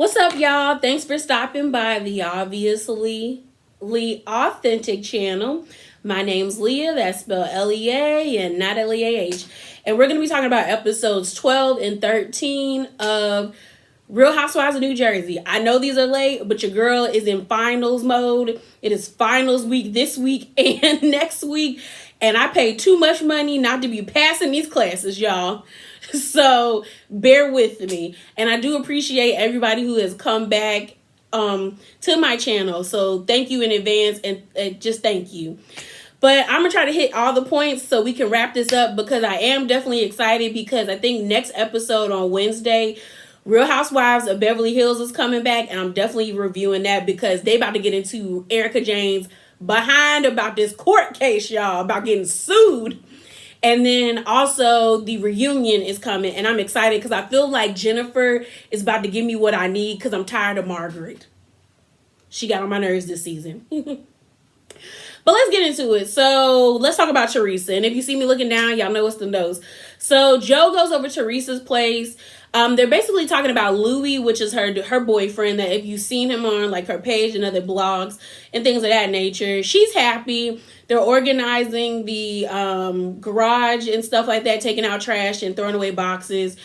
What's up, y'all? Thanks for stopping by the Obviously Authentic channel. My name's Leah, that's spelled L-E-A and not L-E-A-H. And we're going to be talking about episodes 12 and 13 of Real Housewives of New Jersey. I know these are late, but your girl is in finals mode. It is finals week this week and next week. And I paid too much money not to be passing these classes, y'all. So bear with me. And I do appreciate everybody who has come back to my channel. So thank you in advance and just thank you. But I'm going to try to hit all the points so we can wrap this up because I am definitely excited because I think next episode on Wednesday, Real Housewives of Beverly Hills is coming back. And I'm definitely reviewing that because they about to get into Erica Jane's behind about this court case, y'all, about getting sued. And then also the reunion is coming. And I'm excited because I feel like Jennifer is about to give me what I need because I'm tired of Margaret. She got on my nerves this season. But let's get into it. So let's talk about Teresa. And if you see me looking down, y'all know it's the nose. So Joe goes over to Teresa's place. They're basically talking about Louis, which is her boyfriend, that if you've seen him on like her page and other blogs and things of that nature, she's happy. They're organizing the garage and stuff like that, taking out trash and throwing away boxes.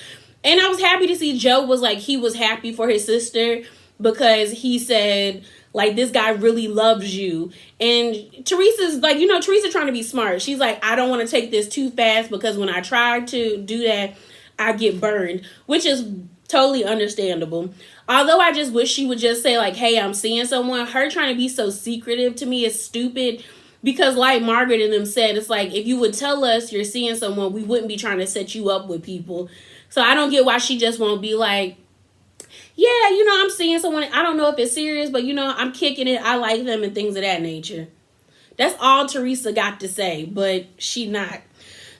And I was happy to see Joe was like, he was happy for his sister because he said, like, this guy really loves you. And Teresa's like, Teresa trying to be smart. She's like, I don't want to take this too fast because when I try to do that, I get burned, which is totally understandable. Although I just wish she would just say like, hey, I'm seeing someone. Her trying to be so secretive to me is stupid because like Margaret and them said, it's like, if you would tell us you're seeing someone, we wouldn't be trying to set you up with people. So I don't get why she just won't be like, yeah, I'm seeing someone. I don't know if it's serious, but I'm kicking it. I like them and things of that nature. That's all Teresa got to say, but she not.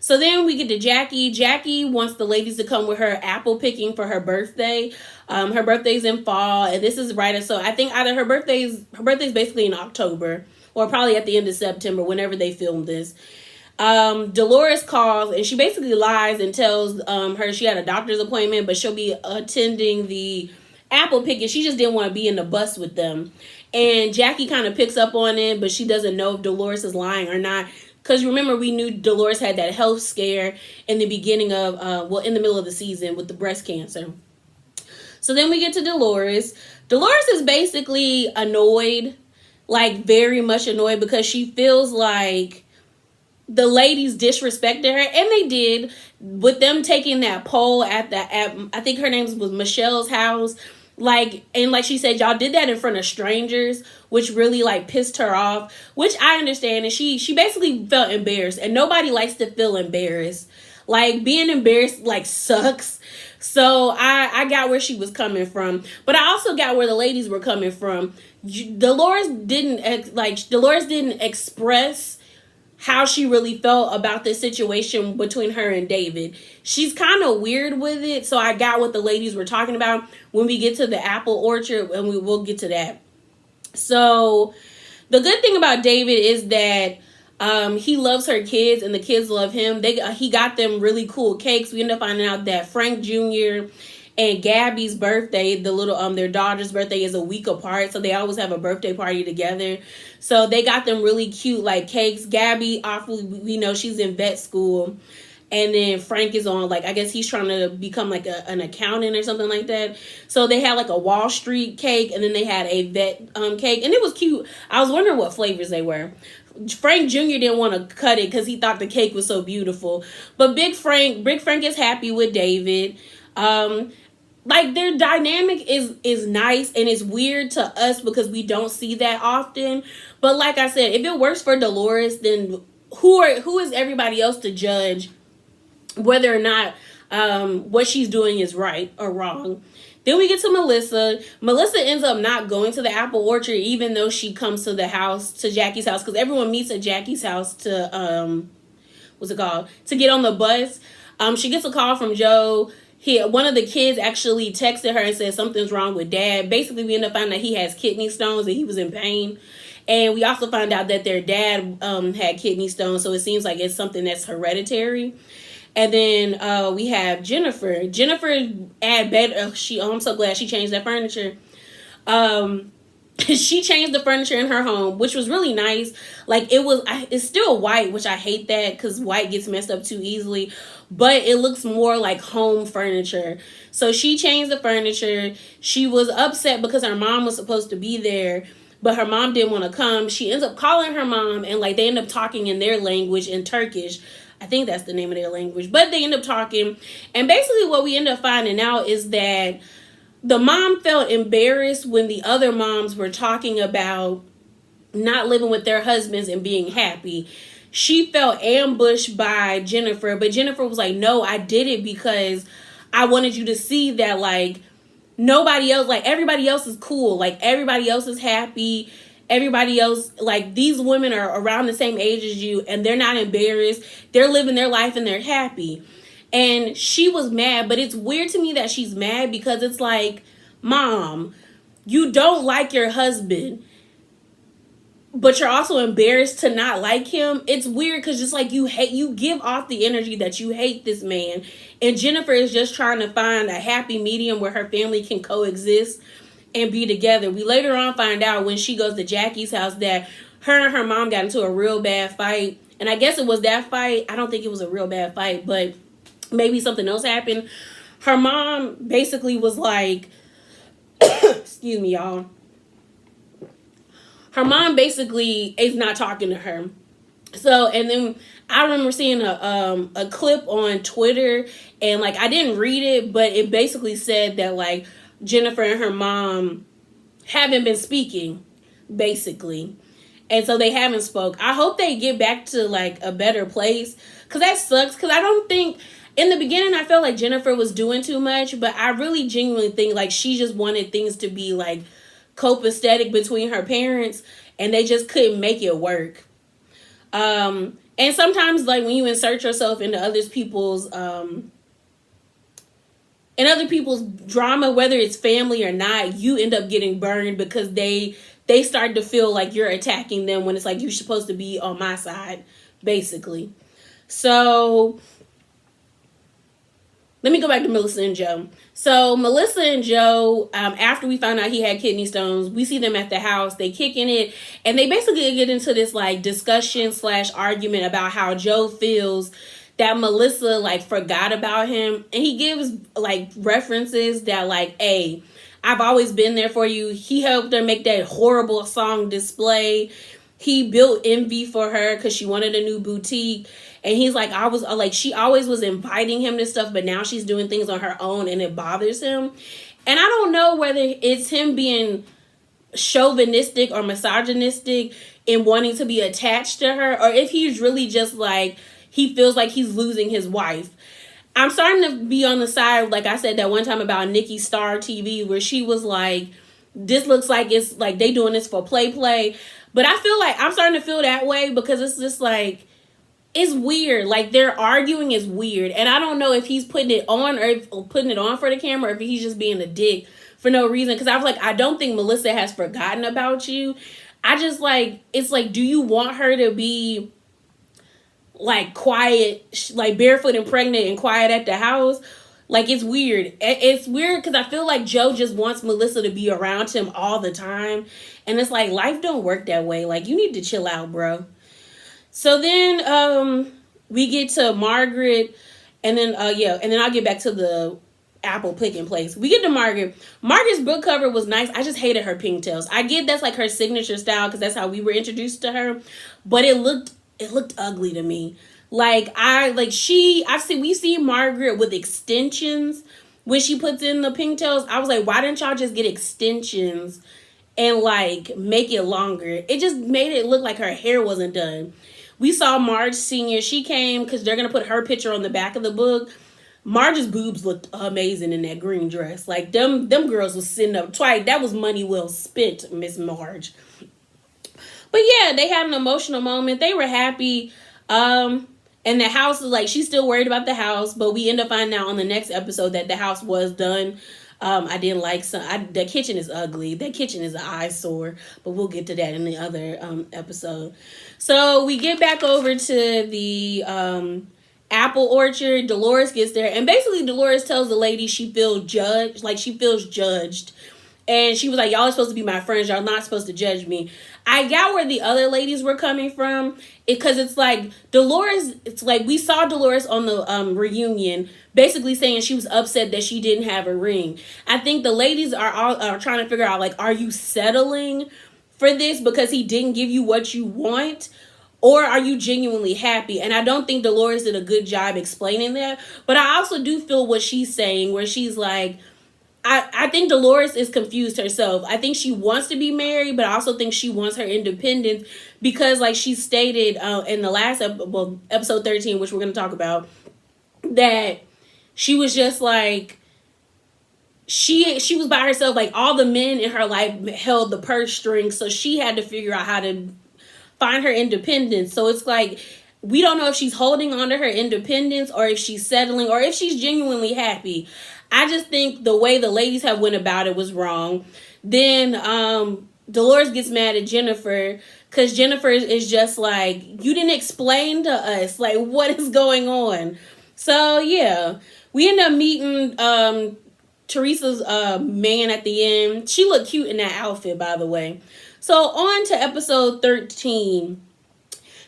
So then we get to Jackie. Jackie wants the ladies to come with her apple picking for her birthday. Her birthday's in fall, and this is right. So I think either her birthday's basically in October, or probably at the end of September, whenever they film this. Dolores calls, and she basically lies and tells her she had a doctor's appointment, but she'll be attending the apple picking. She just didn't want to be in the bus with them. And Jackie kind of picks up on it, but she doesn't know if Dolores is lying or not. Because remember, we knew Dolores had that health scare in the beginning of, in the middle of the season with the breast cancer. So then we get to Dolores. Dolores is basically annoyed, like very much annoyed, because she feels like the ladies disrespected her, and they did, with them taking that poll at I think her name was Michelle's house. Like she said, y'all did that in front of strangers, which really like pissed her off, which I understand. And she basically felt embarrassed, and nobody likes to feel embarrassed. Like being embarrassed like sucks. So I got where she was coming from, but I also got where the ladies were coming from. Dolores didn't express how she really felt about this situation between her and David. She's kind of weird with it, so I got what the ladies were talking about when we get to the apple orchard, and we will get to that. So the good thing about David is that he loves her kids, and the kids love him. He got them really cool cakes. We end up finding out that Frank Jr. and Gabby's birthday, their daughter's birthday, is a week apart. So they always have a birthday party together. So they got them really cute, like, cakes. Gabby, we know she's in vet school. And then Frank is on, like, I guess he's trying to become, like, an accountant or something like that. So they had, like, a Wall Street cake, and then they had a vet cake. And it was cute. I was wondering what flavors they were. Frank Jr. didn't want to cut it because he thought the cake was so beautiful. But Big Frank is happy with David. Like, their dynamic is nice, and it's weird to us because we don't see that often. But like I said, if it works for Dolores, then who is everybody else to judge whether or not what she's doing is right or wrong? Then we get to Melissa. Melissa ends up not going to the apple orchard, even though she comes to the house, to Jackie's house, because everyone meets at Jackie's house to to get on the bus. She gets a call from Joe. One of the kids actually texted her and said something's wrong with Dad. Basically, we end up finding that he has kidney stones and he was in pain. And we also find out that their dad had kidney stones, so it seems like it's something that's hereditary. And then we have Jennifer. Jennifer add better. I'm so glad she changed that furniture. She changed the furniture in her home, which was really nice. Like it's still white, which I hate that because white gets messed up too easily. But it looks more like home furniture. So she changed the furniture. She was upset because her mom was supposed to be there, but her mom didn't want to come. She ends up calling her mom, and like they end up talking in their language, in Turkish. I think that's the name of their language. But they end up talking, and basically what we end up finding out is that the mom felt embarrassed when the other moms were talking about not living with their husbands and being happy. She felt ambushed by Jennifer, but Jennifer was like, no, I did it because I wanted you to see that, like, nobody else, like, everybody else is cool. Like, everybody else is happy. Everybody else, like, these women are around the same age as you, and they're not embarrassed. They're living their life, and they're happy. And she was mad, but it's weird to me that she's mad because it's like, Mom, you don't like your husband, but you're also embarrassed to not like him. It's weird because just like you give off the energy that you hate this man. And Jennifer is just trying to find a happy medium where her family can coexist and be together. We later on find out when she goes to Jackie's house that her and her mom got into a real bad fight. And I guess it was that fight. I don't think it was a real bad fight, but maybe something else happened. Her mom basically was like, excuse me, y'all. Her mom basically is not talking to her. So, and then I remember seeing a clip on Twitter, and like I didn't read it, but it basically said that like Jennifer and her mom haven't been speaking, basically. And so they haven't spoke. I hope they get back to like a better place, because that sucks, because I don't think, in the beginning I felt like Jennifer was doing too much, but I really genuinely think like she just wanted things to be like copacetic between her parents, and they just couldn't make it work. And sometimes like when you insert yourself into other people's drama, whether it's family or not, you end up getting burned because they start to feel like you're attacking them when it's like you're supposed to be on my side, basically. So let me go back to Melissa and Joe. So Melissa and Joe, after we found out he had kidney stones, we see them at the house. They kicking it, and they basically get into this like discussion / argument about how Joe feels that Melissa like forgot about him, and he gives like references that like, hey, I've always been there for you. He helped her make that horrible song Display. He built Envy for her because she wanted a new boutique. And he's like, I was like, she always was inviting him to stuff, but now she's doing things on her own and it bothers him. And I don't know whether it's him being chauvinistic or misogynistic in wanting to be attached to her, or if he's really just like, he feels like he's losing his wife. I'm starting to be on the side, like I said that one time about Nikki Star TV, where she was like, this looks like it's like they doing this for play. But I feel like I'm starting to feel that way because it's just like, it's weird. Like their arguing is weird. And I don't know if he's putting it on or putting it on for the camera, or if he's just being a dick for no reason. Because I was like, I don't think Melissa has forgotten about you. I just like, it's like, do you want her to be like quiet, like barefoot and pregnant and quiet at the house? Like, it's weird. It's weird because I feel like Joe just wants Melissa to be around him all the time. And it's like, life don't work that way. Like, you need to chill out, bro. So then we get to Margaret, and then and then I'll get back to the apple picking place. We get to Margaret. Margaret's book cover was nice. I just hated her pigtails. I get that's like her signature style because that's how we were introduced to her, but it looked ugly to me. Like we see Margaret with extensions when she puts in the pigtails. I was like, why didn't y'all just get extensions and like make it longer? It just made it look like her hair wasn't done. We saw Marge Sr. She came because they're going to put her picture on the back of the book. Marge's boobs looked amazing in that green dress. Like, them girls was sitting up twice. That was money well spent, Miss Marge. But yeah, they had an emotional moment. They were happy. And the house is like, she's still worried about the house. But we end up finding out on the next episode that the house was done. I didn't like the kitchen is ugly. That kitchen is an eyesore, but we'll get to that in the other episode. So we get back over to the apple orchard. Dolores gets there, and basically Dolores tells the lady she feels judged, like she feels judged. And she was like, y'all are supposed to be my friends. Y'all not supposed to judge me. I got where the other ladies were coming from. Because it's like Dolores, it's like we saw Dolores on the reunion basically saying she was upset that she didn't have a ring. I think the ladies are all are trying to figure out, like, are you settling for this because he didn't give you what you want? Or are you genuinely happy? And I don't think Dolores did a good job explaining that. But I also do feel what she's saying, where she's like, I think Dolores is confused herself. I think she wants to be married, but I also think she wants her independence because, like she stated in the last episode 13, which we're going to talk about, that she was just like, she was by herself. Like, all the men in her life held the purse strings, so she had to figure out how to find her independence. So it's like, we don't know if she's holding on to her independence or if she's settling or if she's genuinely happy. I just think the way the ladies have went about it was wrong. Then Dolores gets mad at Jennifer because Jennifer is just like, you didn't explain to us, like, what is going on. So yeah, we end up meeting Teresa's man at the end. She looked cute in that outfit, by the way. So on to episode 13.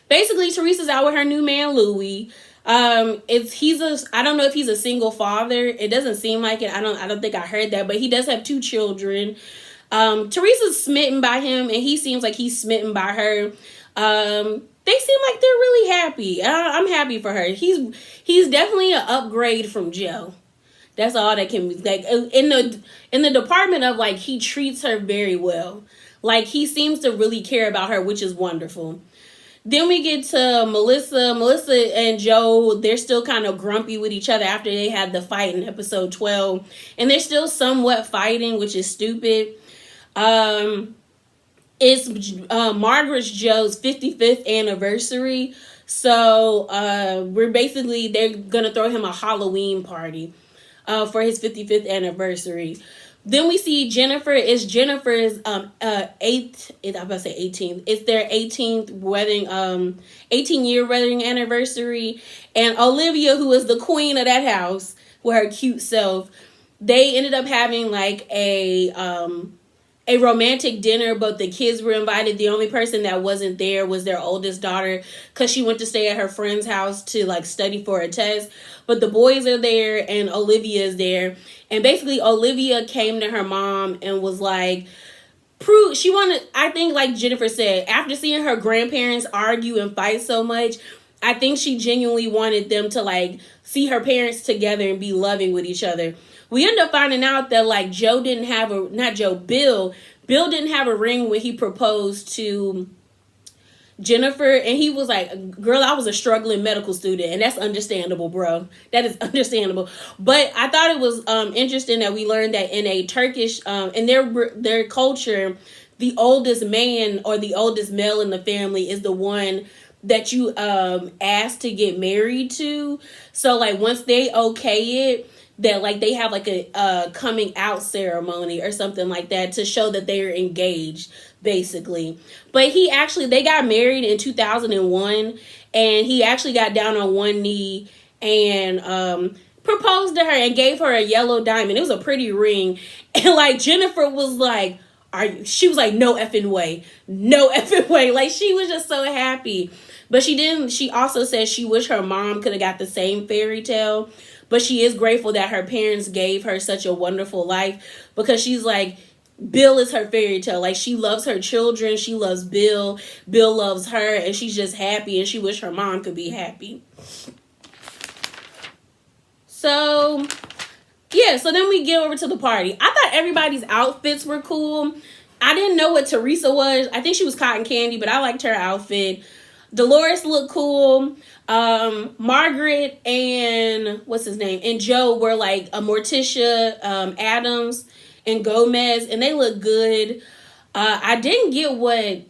Basically, Teresa's out with her new man, Louis. I don't know if he's a single father. It doesn't seem like it. I don't think I heard that, but he does have 2 children. Teresa's smitten by him, and he seems like he's smitten by her. They seem like they're really happy. I'm happy for her. He's definitely an upgrade from Joe. That's all that can be, like, in the department of, like, he treats her very well. Like, he seems to really care about her, which is wonderful. Then we get to Melissa. Melissa and Joe, they're still kind of grumpy with each other after they had the fight in episode 12. And they're still somewhat fighting, which is stupid. It's Margaret's Joe's 55th anniversary. So they're going to throw him a Halloween party for his 55th anniversary. Then we see Jennifer. It's Jennifer's 18th. It's their 18th wedding, 18-year wedding anniversary. And Olivia, who is the queen of that house with her cute self, they ended up having like a romantic dinner, but the kids were invited. The only person that wasn't there was their oldest daughter because she went to stay at her friend's house to like study for a test. But the boys are there and Olivia is there. And basically Olivia came to her mom and was like, I think like Jennifer said, after seeing her grandparents argue and fight so much, I think she genuinely wanted them to like see her parents together and be loving with each other. We end up finding out that like Bill didn't have a ring when he proposed to Jennifer, and he was like, girl, I was a struggling medical student, and that's understandable, bro. That is understandable. But I thought it was interesting that we learned that in a Turkish, in their culture, the oldest man or the oldest male in the family is the one that you ask to get married to. So like once they okay it, that like they have like a coming out ceremony or something like that to show that they're engaged, basically. But they got married in 2001, and he actually got down on one knee and proposed to her and gave her a yellow diamond. It was a pretty ring. And like Jennifer was like, she was like, no effing way. No effing way. Like she was just so happy. But she also said she wished her mom could have got the same fairy tale. But she is grateful that her parents gave her such a wonderful life, because she's like, Bill is her fairy tale. Like she loves her children. She loves Bill. Bill loves her, and she's just happy, and she wished her mom could be happy. So yeah, so then we get over to the party. I thought everybody's outfits were cool. I didn't know what Teresa was. I think she was cotton candy, but I liked her outfit. Dolores looked cool. Margaret and what's his name and Joe were like a Morticia, Adams and Gomez, and they look good. I didn't get what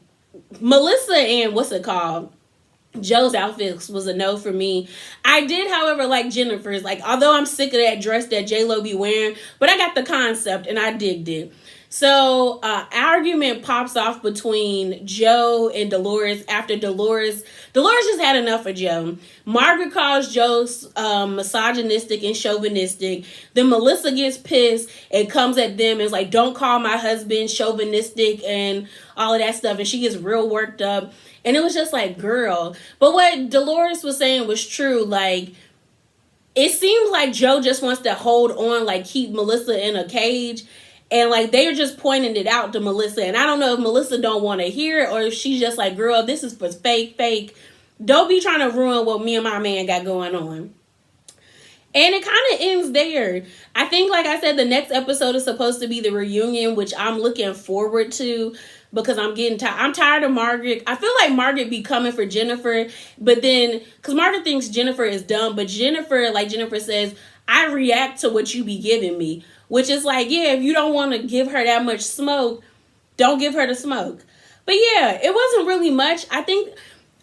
Melissa and what's it called, Joe's outfits was a no for me. I did, however, like Jennifer's. Like, although I'm sick of that dress that J-Lo be wearing, but I got the concept and I digged it. So argument pops off between Joe and Dolores after Dolores just had enough of Joe. Margaret calls Joe misogynistic and chauvinistic. Then Melissa gets pissed and comes at them and is like, don't call my husband chauvinistic and all of that stuff. And she gets real worked up. And it was just like, girl. But what Dolores was saying was true. Like, it seems like Joe just wants to hold on, like keep Melissa in a cage. And like they're just pointing it out to Melissa. And I don't know if Melissa don't want to hear it or if she's just like, girl, this is for fake. Don't be trying to ruin what me and my man got going on. And it kind of ends there. I think, like I said, the next episode is supposed to be the reunion, which I'm looking forward to because I'm getting tired. I'm tired of Margaret. I feel like Margaret be coming for Jennifer, but then, because Margaret thinks Jennifer is dumb, but Jennifer, like Jennifer says, I react to what you be giving me. Which is like, yeah, if you don't want to give her that much smoke, don't give her the smoke. But yeah, it wasn't really much. I think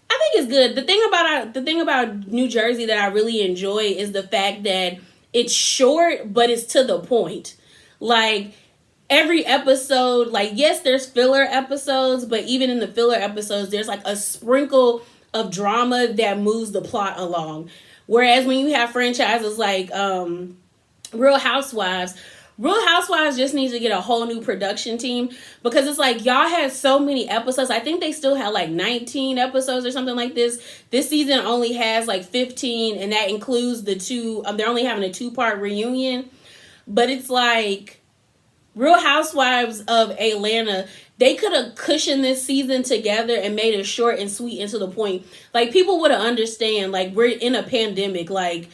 it's good. The thing about New Jersey that I really enjoy is the fact that it's short, but it's to the point. Like every episode, like yes, there's filler episodes, but even in the filler episodes, there's like a sprinkle of drama that moves the plot along. Whereas when you have franchises like Real Housewives just needs to get a whole new production team because it's like y'all had so many episodes. I think they still had like 19 episodes or something like this. This season only has like 15 and that includes the two. They're only having a 2-part reunion. But it's like Real Housewives of Atlanta, they could have cushioned this season together and made it short and sweet and to the point. Like people would have understand like we're in a pandemic. Like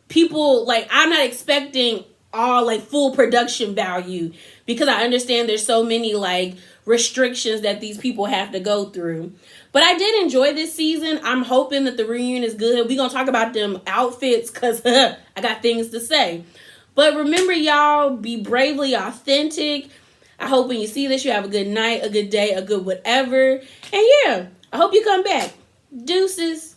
people, like I'm not expecting all like full production value because I understand there's so many like restrictions that these people have to go through. But I did enjoy this season. I'm hoping that the reunion is good. We're going to talk about them outfits because I got things to say. But remember, y'all, be bravely authentic. I hope when you see this, you have a good night, a good day, a good whatever. And yeah, I hope you come back. Deuces.